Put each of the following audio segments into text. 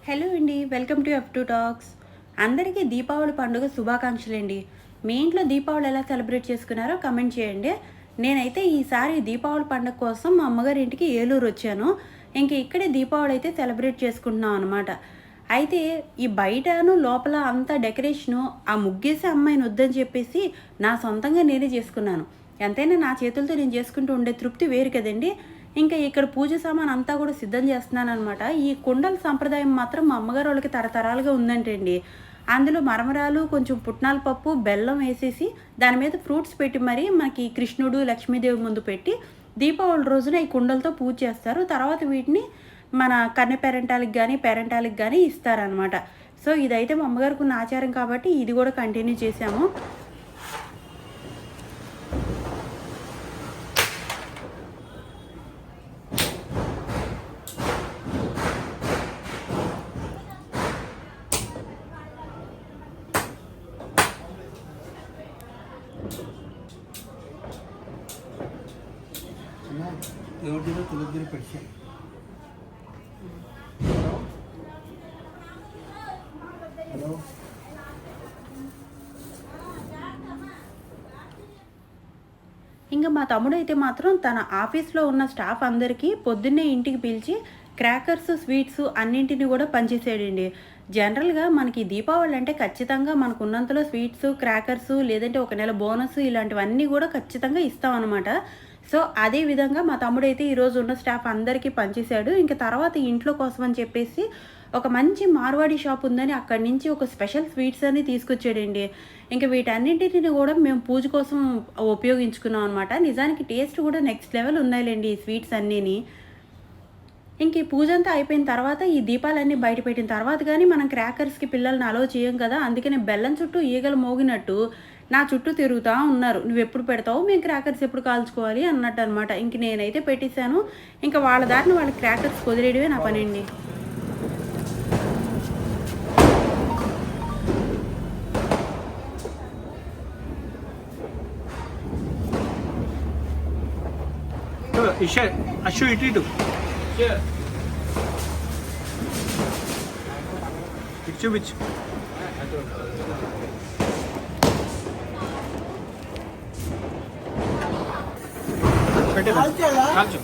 Hello అండి, welcome to F2 talks. అందరికీ దీపావళి పండుగ శుభాకాంక్షలు అండి. మీ ఇంట్లో దీపావళి ఎలా సెలబ్రేట్ చేసుకున్నారో కమెంట్ చేయండి. నేనైతే ఈసారి దీపావళి పండుగ కోసం మా అమ్మగారి ఇంటికి ఏలూరు వచ్చాను. ఇంక ఇక్కడే దీపావళి అయితే సెలబ్రేట్ చేసుకుంటున్నాం అనమాట. అయితే ఈ బయటను లోపల అంతా డెకరేషను ఆ ముగ్గేసే అమ్మాయిని వద్దని చెప్పేసి నా సొంతంగా నేనే చేసుకున్నాను. ఎంతైనా నా చేతులతో నేను చేసుకుంటూ ఉండే తృప్తి వేరు కదండి. ఇంకా ఇక్కడ పూజ సామాన్ అంతా కూడా సిద్ధం చేస్తున్నాననమాట. ఈ కుండల సంప్రదాయం మాత్రం మా అమ్మగారు వాళ్ళకి తరతరాలుగా ఉందంటండి. అందులో మరమరాలు, కొంచెం పుట్నాల పప్పు, బెల్లం వేసేసి దాని మీద ఫ్రూట్స్ పెట్టి మరి మనకి కృష్ణుడు, లక్ష్మీదేవి ముందు పెట్టి దీపావళి రోజున ఈ కుండలతో పూజ చేస్తారు. తర్వాత వీటిని మన కన్నె పేరెంటాలకి కానీ ఇస్తారనమాట. సో ఇదైతే మా అమ్మగారికి ఉన్న ఆచారం కాబట్టి ఇది కూడా కంటిన్యూ చేశాము. ఎవరిలో తెలుగుని పరిచయం. హలో ఇంకా మా తమ్ముడు అయితే మాత్రం తన ఆఫీస్లో ఉన్న స్టాఫ్ అందరికీ పొద్దున్నే ఇంటికి పిలిచి క్రాకర్స్, స్వీట్స్ అన్నింటినీ కూడా పంచేసాడండి. జనరల్గా మనకి దీపావళి అంటే ఖచ్చితంగా మనకు ఉన్నంతలో స్వీట్స్, క్రాకర్స్ లేదంటే ఒక నెల బోనస్ ఇలాంటివన్నీ కూడా ఖచ్చితంగా ఇస్తామన్నమాట. సో అదే విధంగా మా తమ్ముడైతే ఈరోజు ఉన్న స్టాఫ్ అందరికీ పంచేశాడు. ఇంకా తర్వాత ఇంట్లో కోసం అని చెప్పేసి ఒక మంచి మార్వాడి షాప్ ఉందని అక్కడి నుంచి ఒక స్పెషల్ స్వీట్స్ అన్ని తీసుకొచ్చాడండి. ఇంకా వీటన్నింటిని కూడా మేము పూజ కోసం ఉపయోగించుకున్నాం అనమాట. నిజానికి టేస్ట్ కూడా నెక్స్ట్ లెవెల్ ఉన్నాయిలేండి ఈ స్వీట్స్ అన్నీని. ఇంక ఈ పూజ అంతా అయిపోయిన తర్వాత ఈ దీపాలన్నీ బయట పెట్టిన తర్వాత కానీ మనం క్రాకర్స్కి పిల్లల్ని అలో చేయం కదా. అందుకని బెల్లం చుట్టూ ఈగలు మోగినట్టు నా చుట్టూ తిరుగుతూ ఉన్నారు. నువ్వు ఎప్పుడు పెడతావు, మేము క్రాకర్స్ ఎప్పుడు కాల్చుకోవాలి అన్నట్టు అనమాట. ఇంక నేనైతే పెట్టేశాను. ఇంకా వాళ్ళ దారిని వాళ్ళకి క్రాకర్స్ కుదిరేయడమే నా పని అండి. అశు ఇటు చూపించు. కాల్చు.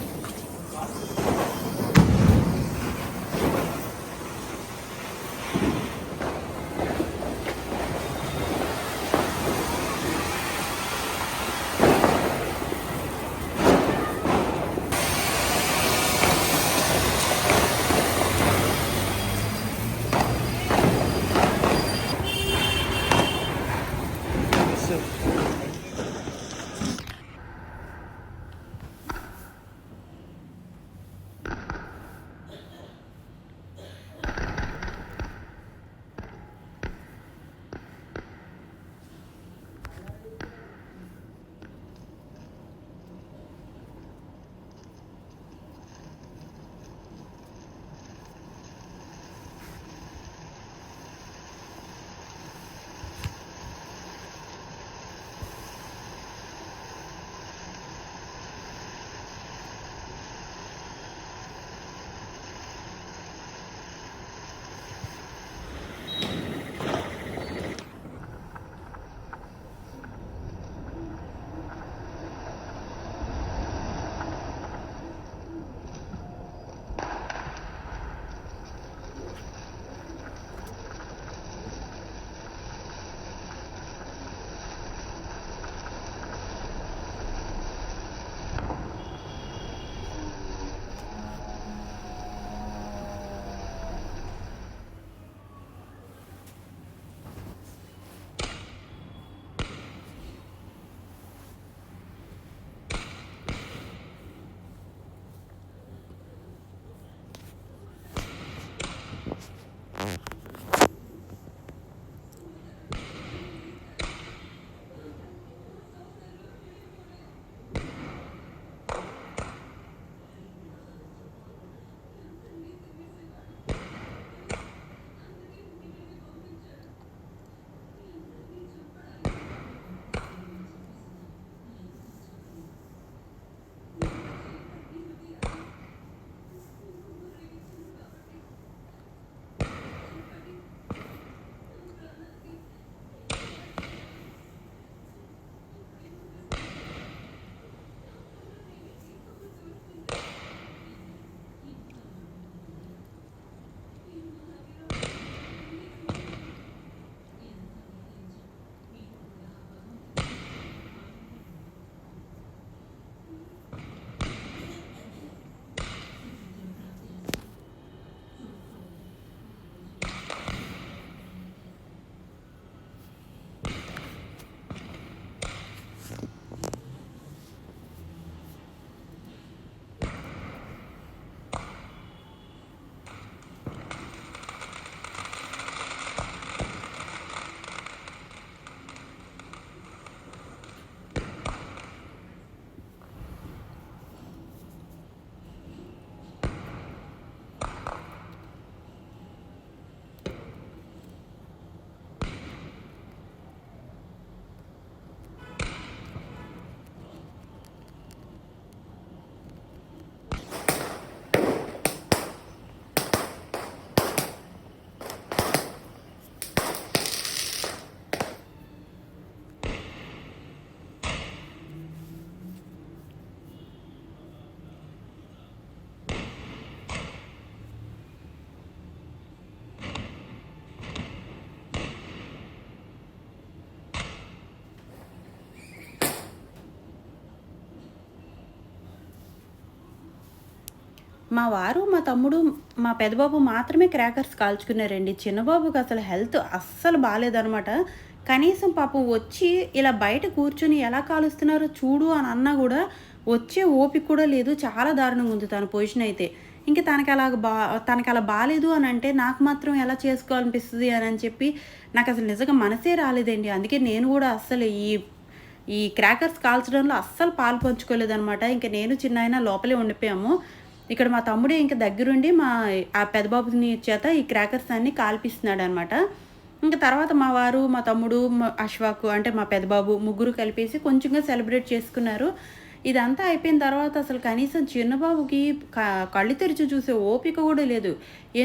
మా వారు, మా తమ్ముడు, మా పెద్దబాబు మాత్రమే క్రాకర్స్ కాల్చుకున్నారండి. చిన్నబాబుకి అసలు హెల్త్ అస్సలు బాలేదనమాట. కనీసం పాపం వచ్చి ఇలా బయట కూర్చొని ఎలా కాలుస్తున్నారో చూడు అని అన్నా గూడా వచ్చే ఓపిక కూడా లేదు. చాలా దారుణంగా ఉంది తన పొజిషన్ అయితే. ఇంక తనకలా బాలేదు అనంటే నాకు మాత్రం ఎలా చేసుకోవాలనిపిస్తది అని చెప్పి నాకసలు నిజంగా మనసే రాలేదండి. అందుకే నేను గూడా అస్సలు ఈ క్రాకర్స్ కాల్చడంలో అస్సలు పాలు పంచుకోలేదనమాట. ఇంక నేను, చిన్నాయన లోపలే ఉండిపోయాము. ఇక్కడ మా తమ్ముడే ఇంక దగ్గరుండి ఆ పెద్దబాబుని చేత ఈ క్రాకర్స్ అన్నీ కాల్పిస్తున్నాడనమాట. ఇంక తర్వాత మా వారు, మా తమ్ముడు, అశ్వాకు అంటే మా పెద్దబాబు ముగ్గురు కలిపేసి కొంచెంగా సెలబ్రేట్ చేసుకున్నారు. ఇదంతా అయిపోయిన తర్వాత అసలు కనీసం చిన్నబాబుకి కళ్ళు తెరిచి చూసే ఓపిక కూడా లేదు.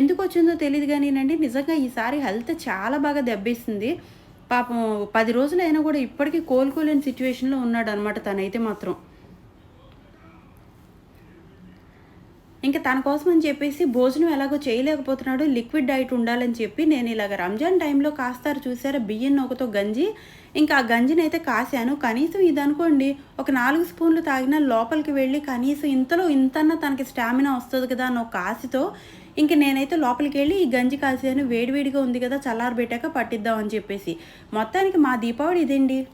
ఎందుకొచ్చిందో తెలీదు గానీనండి, నిజంగా ఈసారి హెల్త్ చాలా బాగా దెబ్బేసింది. పాపం 10 రోజులైనా కూడా ఇప్పటికీ కోలుకోలేని సిచ్యువేషన్‌లో ఉన్నాడనమాట తనైతే మాత్రం. ఇంక తన కోసం అని చెప్పేసి భోజనం ఎలాగో చేయలేకపోతున్నాడు. లిక్విడ్ డైట్ ఉండాలని చెప్పి నేను ఇలాగ రంజాన్ టైంలో కాస్తారు చూసారా బియ్యం నూకతో గంజి, ఇంకా ఆ గంజినైతే కాసాను. కనీసం ఇదనుకోండి ఒక 4 స్పూన్లు తాగినా లోపలికి వెళ్ళి కనీసం ఇంతలో ఇంతన్నా తనకి స్టామినా వస్తది కదా అన్న ఒక ఆశతో ఇంక నేనైతే లోపలికెళ్ళి ఈ గంజి కాసాను. వేడివేడిగా ఉంది కదా చల్లారబెట్టాక పట్టిద్దాం అని చెప్పేసి. మొత్తానికి మా దీపావళి ఇదండి.